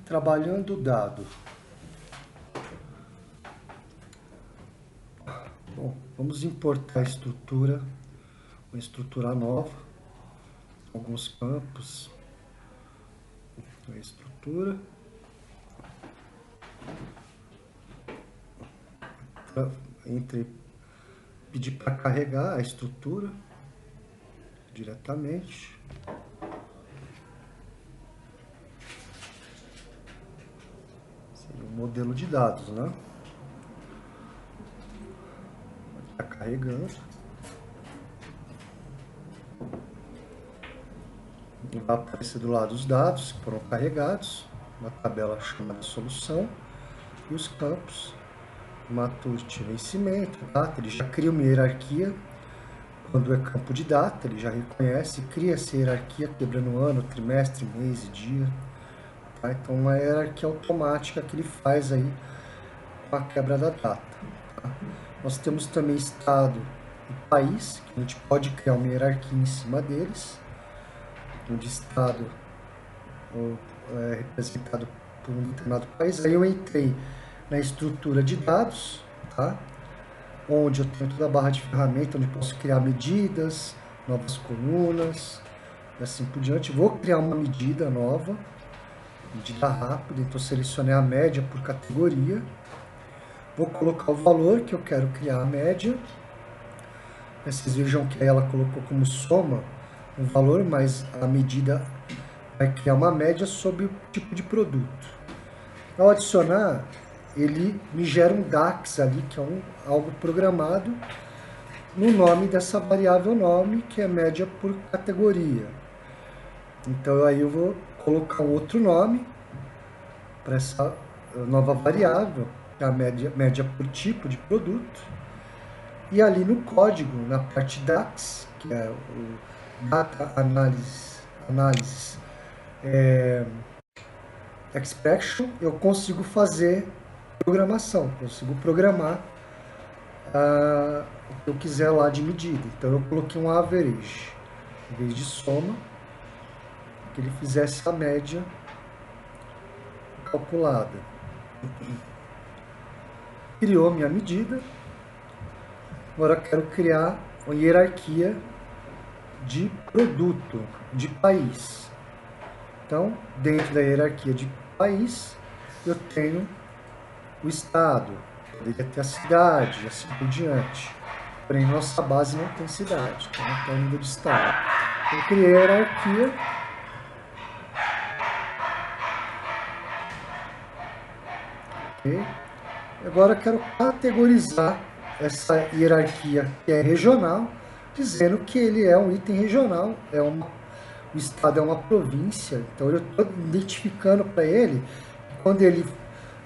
Trabalhando o dado. Bom, vamos importar a estrutura, uma estrutura nova, alguns campos, a estrutura, pedir para carregar a estrutura diretamente. Seria um modelo de dados, né? Está carregando. Vai aparecer do lado os dados que foram carregados, uma tabela chamada solução, e os campos, Maturity, vencimento, data. Ele já cria uma hierarquia. Quando é campo de data, ele já reconhece, cria essa hierarquia quebrando ano, trimestre, mês e dia. Tá? Então, uma hierarquia automática que ele faz aí com a quebra da data. Tá? Nós temos também estado e país, que a gente pode criar uma hierarquia em cima deles, onde estado é representado por um determinado país. Aí eu entrei na estrutura de dados, tá? Onde eu tenho toda a barra de ferramenta, onde eu posso criar medidas, novas colunas, e assim por diante. Vou criar uma medida nova, medida rápida, então selecionei a média por categoria. Vou colocar o valor que eu quero criar a média. Vocês vejam que ela colocou como soma um valor, mas a medida vai criar uma média sobre o tipo de produto. Ao adicionar, ele me gera um DAX ali, que é algo programado no nome dessa variável nome, que é média por categoria. Então aí eu vou colocar um outro nome para essa nova variável, que é a média por tipo de produto. E ali no código, na parte DAX, que é o Data Analysis Expression, eu consigo fazer programação, consigo programar o que eu quiser lá de medida. Então eu coloquei um average, em vez de soma, que ele fizesse a média calculada. Criou minha medida. Agora eu quero criar uma hierarquia de produto, de país. Então, dentro da hierarquia de país, eu tenho o estado, poderia ter a cidade, assim por diante. Porém, nossa base não tem cidade, então não tem o nível de estado. Eu criei a hierarquia. Okay. Agora eu quero categorizar essa hierarquia que é regional, dizendo que ele é um item regional, o estado é uma província, então eu estou identificando para ele, quando ele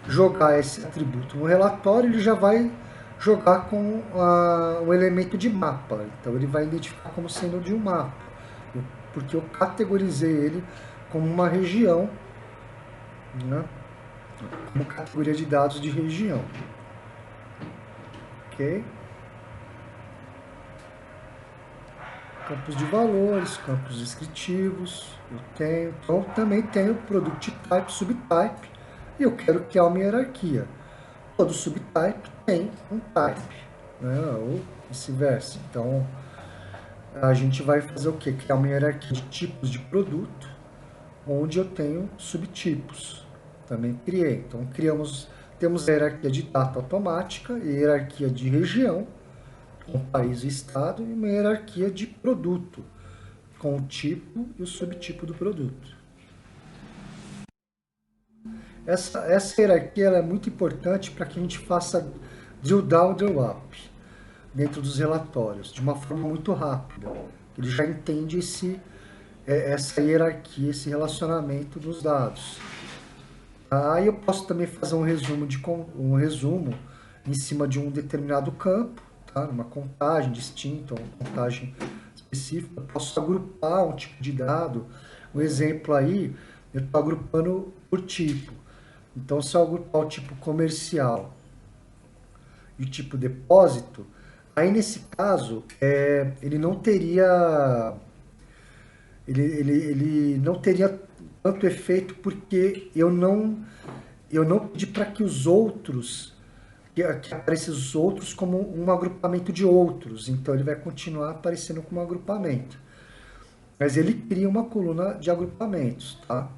jogar esse atributo no relatório, ele já vai jogar com um elemento de mapa, então ele vai identificar como sendo de um mapa, porque eu categorizei ele como uma região, né? Como categoria de dados de região. Ok? Campos de valores, campos descritivos, eu tenho. Então, também tenho product type, subtype, e eu quero criar uma hierarquia. Todo subtype tem um type, né? Ou vice-versa. Então, a gente vai fazer o quê? Criar uma hierarquia de tipos de produto, onde eu tenho subtipos. Também criei. Então, temos a hierarquia de data automática e a hierarquia de região, com o país e estado, e uma hierarquia de produto, com o tipo e o subtipo do produto. Essa hierarquia ela é muito importante para que a gente faça drill down, drill up dentro dos relatórios, de uma forma muito rápida. Ele já entende essa hierarquia, esse relacionamento dos dados. Aí eu posso também fazer um resumo em cima de um determinado campo, tá? Uma contagem distinta, uma contagem específica. Eu posso agrupar um tipo de dado. Um exemplo aí, eu estou agrupando por tipo. Então, se eu agrupar o tipo comercial e o tipo depósito, aí nesse caso, ele não teria tanto efeito porque eu não pedi para que os outros, que aparecem os outros como um agrupamento de outros. Então ele vai continuar aparecendo como um agrupamento. Mas ele cria uma coluna de agrupamentos, tá?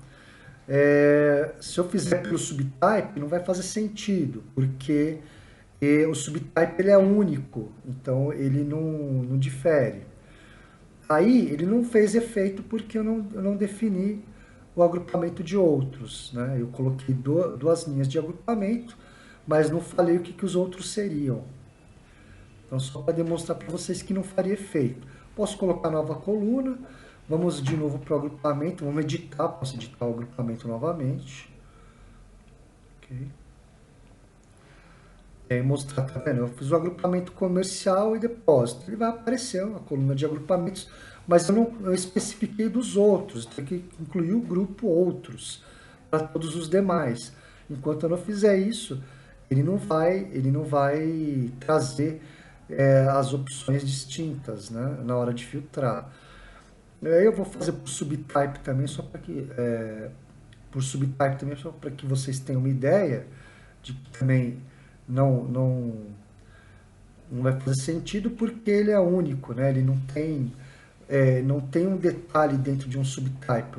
Se eu fizer pelo subtype, não vai fazer sentido, porque o subtype ele é único, então ele não difere. Aí ele não fez efeito porque eu não defini o agrupamento de outros, né? Eu coloquei duas linhas de agrupamento, mas não falei o que os outros seriam. Então, só para demonstrar para vocês que não faria efeito. Posso colocar nova coluna, vamos de novo para o agrupamento, vamos editar, posso editar o agrupamento novamente. Ok. E aí mostrar, tá vendo? Eu fiz o agrupamento comercial e depósito. Ele vai aparecer a coluna de agrupamentos, mas eu especifiquei dos outros, tem que incluir o grupo outros para todos os demais. Enquanto eu não fizer isso, ele não vai trazer as opções distintas, né, na hora de filtrar. Aí eu vou fazer por subtype também, só para que vocês tenham uma ideia de que também não vai fazer sentido porque ele é único, né? Ele não tem um detalhe dentro de um subtype,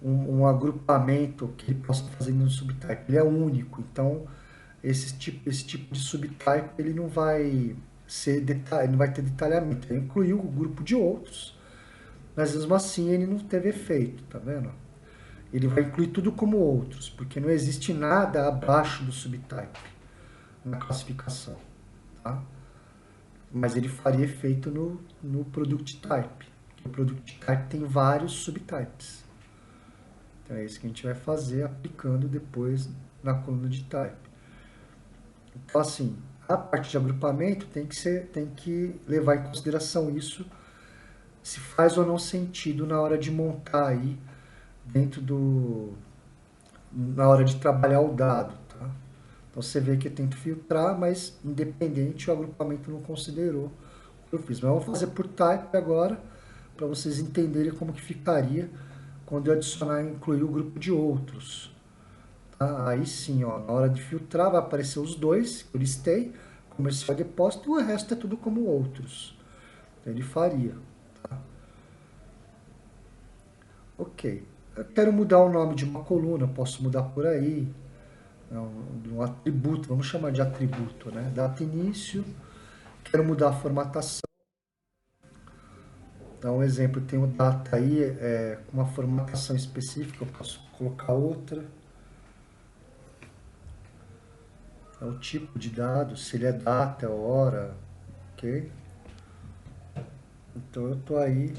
um agrupamento que ele possa fazer no subtype. Ele é único, então esse tipo de subtype ele não vai não vai ter detalhamento. Ele incluiu o grupo de outros, mas mesmo assim ele não teve efeito, tá vendo? Ele vai incluir tudo como outros, porque não existe nada abaixo do subtype na classificação, tá? Mas ele faria efeito no product type. O product type tem vários subtypes. Então é isso que a gente vai fazer aplicando depois na coluna de type. Então assim, a parte de agrupamento tem que levar em consideração isso, se faz ou não sentido na hora de montar aí na hora de trabalhar o dado, tá? Então você vê que eu tento filtrar, mas independente o agrupamento não considerou o que eu fiz. Mas vamos fazer por type agora, para vocês entenderem como que ficaria quando eu adicionar e incluir o grupo de outros. Tá? Aí sim, ó, na hora de filtrar vai aparecer os dois que eu listei, comercial e depósito, e o resto é tudo como outros. Então, ele faria. Tá? Ok. Eu quero mudar o nome de uma coluna, posso mudar por aí. De um atributo, vamos chamar de atributo, né? Data início, quero mudar a formatação. Dá um exemplo, tem o data aí com uma formatação específica, eu posso colocar outra. É o tipo de dado, se ele é data, hora, ok? Então eu estou aí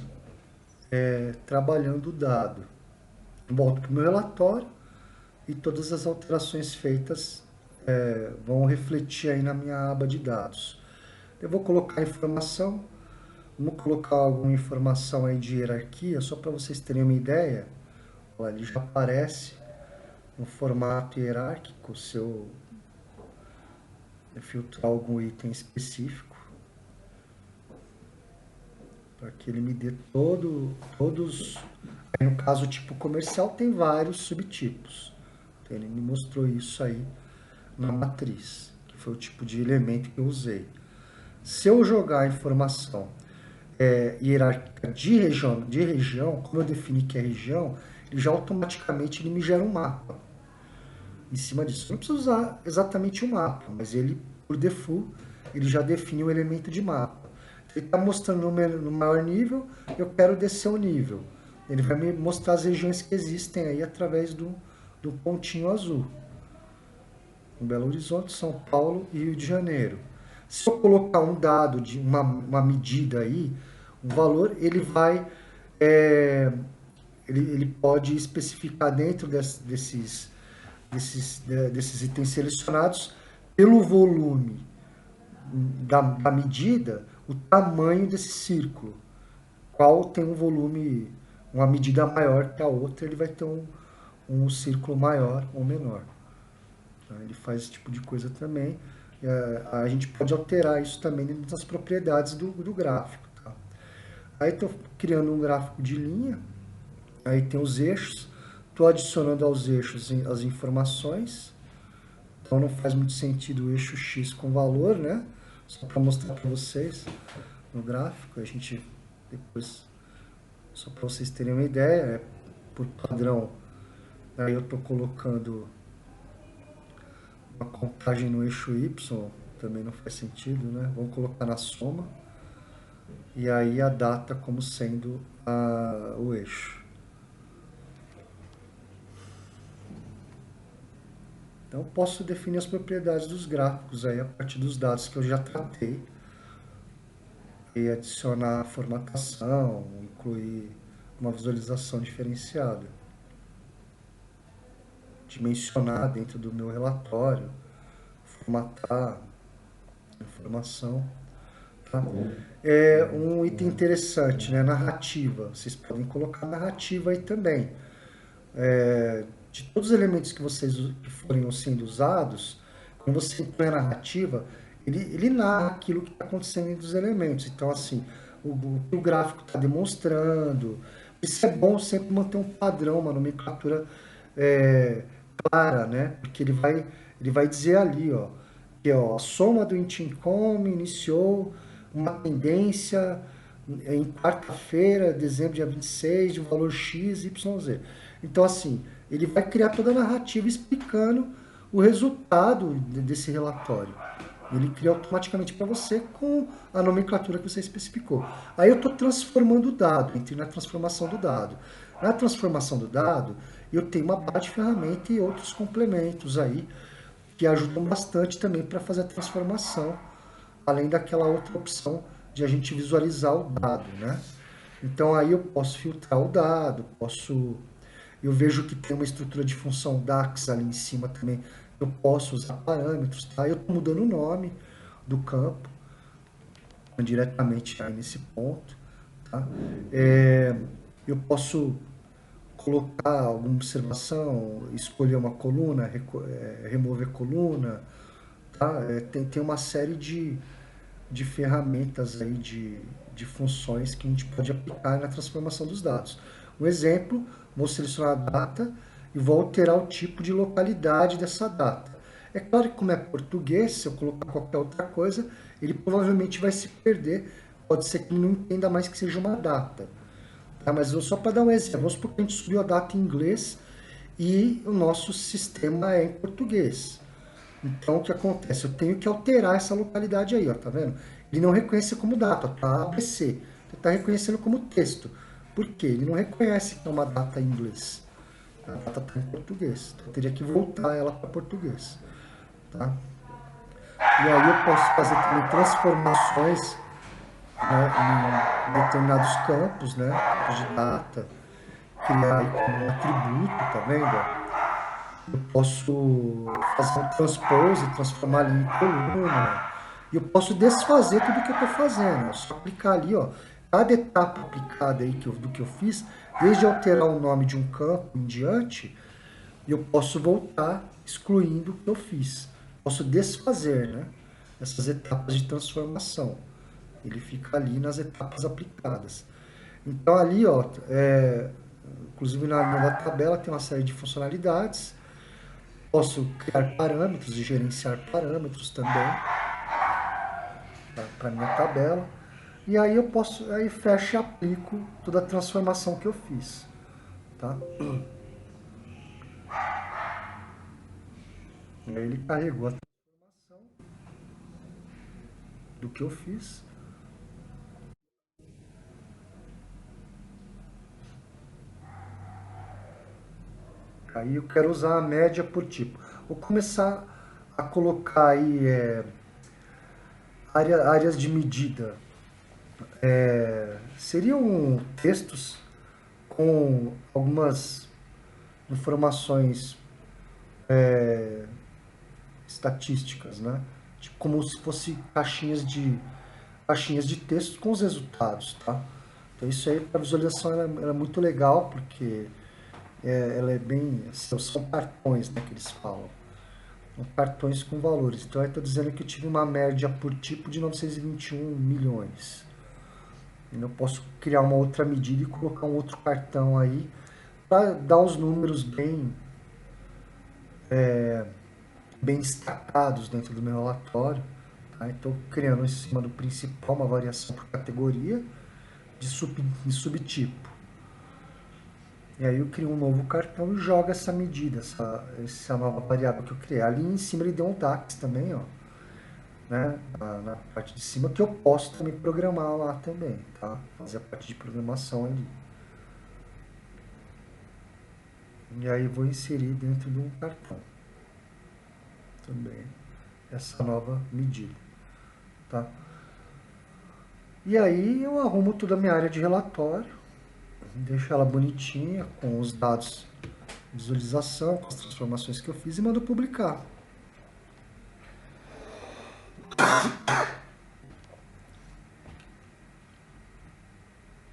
trabalhando o dado. Volto para o meu relatório e todas as alterações feitas vão refletir aí na minha aba de dados. Eu vou colocar informação, vamos colocar alguma informação aí de hierarquia, só para vocês terem uma ideia. Olha, ele já aparece no formato hierárquico, se eu filtrar algum item específico, para que ele me dê todos. Aí, no caso, o tipo comercial tem vários subtipos. Então, ele me mostrou isso aí na matriz, que foi o tipo de elemento que eu usei. Se eu jogar a informação hierárquica de região, como eu defini que é região, ele já automaticamente me gera um mapa. Em cima disso, eu não preciso usar exatamente um mapa, mas ele, por default, ele já define um elemento de mapa. Ele está mostrando no maior nível, eu quero descer o nível. Ele vai me mostrar as regiões que existem aí através do pontinho azul. Em Belo Horizonte, São Paulo e Rio de Janeiro. Se eu colocar um dado de uma medida aí, um valor, ele vai ele pode especificar dentro desses itens selecionados pelo volume da medida, o tamanho desse círculo. Qual tem um volume, uma medida maior que a outra, ele vai ter um círculo maior ou menor. Ele faz esse tipo de coisa também. A gente pode alterar isso também dentro das propriedades do gráfico. Tá? Aí estou criando um gráfico de linha. Aí tem os eixos. Estou adicionando aos eixos as informações. Então não faz muito sentido o eixo X com valor, né? Só para mostrar para vocês no gráfico. A gente depois, só para vocês terem uma ideia, por padrão, aí eu estou colocando uma contagem no eixo Y, também não faz sentido, né? Vamos colocar na soma. E aí a data como sendo o eixo. Então, eu posso definir as propriedades dos gráficos aí a partir dos dados que eu já tratei. E adicionar formatação, incluir uma visualização diferenciada. Dimensionar dentro do meu relatório, formatar informação. Tá? É um item interessante, né? Narrativa. Vocês podem colocar narrativa aí também. De todos os elementos que forem sendo usados, quando você impõe a narrativa, ele narra aquilo que está acontecendo entre os elementos. Então, assim, o que o gráfico está demonstrando. Isso é bom sempre manter um padrão, uma nomenclatura clara, né? Porque ele vai dizer ali, ó, que ó, a soma do Intincom iniciou uma tendência em quarta-feira, dezembro, dia 26, de um valor X, Y, Z. Então, assim, ele vai criar toda a narrativa explicando o resultado desse relatório. Ele cria automaticamente para você com a nomenclatura que você especificou. Aí eu estou transformando o dado, entrei na transformação do dado. Na transformação do dado, eu tenho uma barra de ferramenta e outros complementos aí que ajudam bastante também para fazer a transformação, além daquela outra opção de a gente visualizar o dado, né? Então aí eu posso filtrar o dado, eu vejo que tem uma estrutura de função DAX ali em cima também, eu posso usar parâmetros, tá? Eu estou mudando o nome do campo diretamente aí nesse ponto, tá? Eu posso colocar alguma observação, escolher uma coluna, remover coluna, tá? Tem uma série de ferramentas aí, de funções que a gente pode aplicar na transformação dos dados. Um exemplo, vou selecionar a data e vou alterar o tipo de localidade dessa data. É claro que como é português, se eu colocar qualquer outra coisa, ele provavelmente vai se perder. Pode ser que ele não entenda mais que seja uma data. Tá? Mas só para dar um exemplo, vamos supor que a gente subiu a data em inglês e o nosso sistema é em português. Então, o que acontece? Eu tenho que alterar essa localidade aí, ó, tá vendo? Ele não reconhece como data, tá ABC. Ele está reconhecendo como texto. Por quê? Ele não reconhece que é uma data em inglês. A data está em português. Então, eu teria que voltar ela para português. Tá? E aí eu posso fazer também transformações, né, em determinados campos, né, de data, criar aí como um atributo, tá vendo? Eu posso fazer um transpose, transformar ali em coluna. E eu posso desfazer tudo que eu estou fazendo. É só clicar ali, ó. Cada etapa aplicada aí do que eu fiz, desde alterar o nome de um campo em diante, eu posso voltar excluindo o que eu fiz. Posso desfazer, né? Essas etapas de transformação. Ele fica ali nas etapas aplicadas. Então ali, ó, inclusive na tabela tem uma série de funcionalidades. Posso criar parâmetros e gerenciar parâmetros também, tá, para minha tabela. E aí eu posso, aí fecho e aplico toda a transformação que eu fiz. Tá? E aí ele carregou a transformação do que eu fiz. Aí eu quero usar a média por tipo. Vou começar a colocar aí áreas de medida. Seriam textos com algumas informações estatísticas, né? Tipo, como se fosse caixinhas de texto com os resultados, tá? Então isso aí para visualização ela é muito legal porque ela é bem, são cartões, né, que eles falam. São cartões com valores. Então eu estou dizendo que eu tive uma média por tipo de 921 milhões. Eu posso criar uma outra medida e colocar um outro cartão aí para dar os números bem destacados dentro do meu relatório. Tá? Então, criando em cima do principal uma variação por categoria de subtipo. E aí eu crio um novo cartão e jogo essa medida, essa nova variável que eu criei. Ali em cima ele deu um DAX também, ó, né, na parte de cima, que eu posso também programar lá também, tá? Fazer a parte de programação ali. E aí vou inserir dentro de um cartão também essa nova medida, tá? E aí eu arrumo toda a minha área de relatório, deixo ela bonitinha, com os dados de visualização, com as transformações que eu fiz e mando publicar.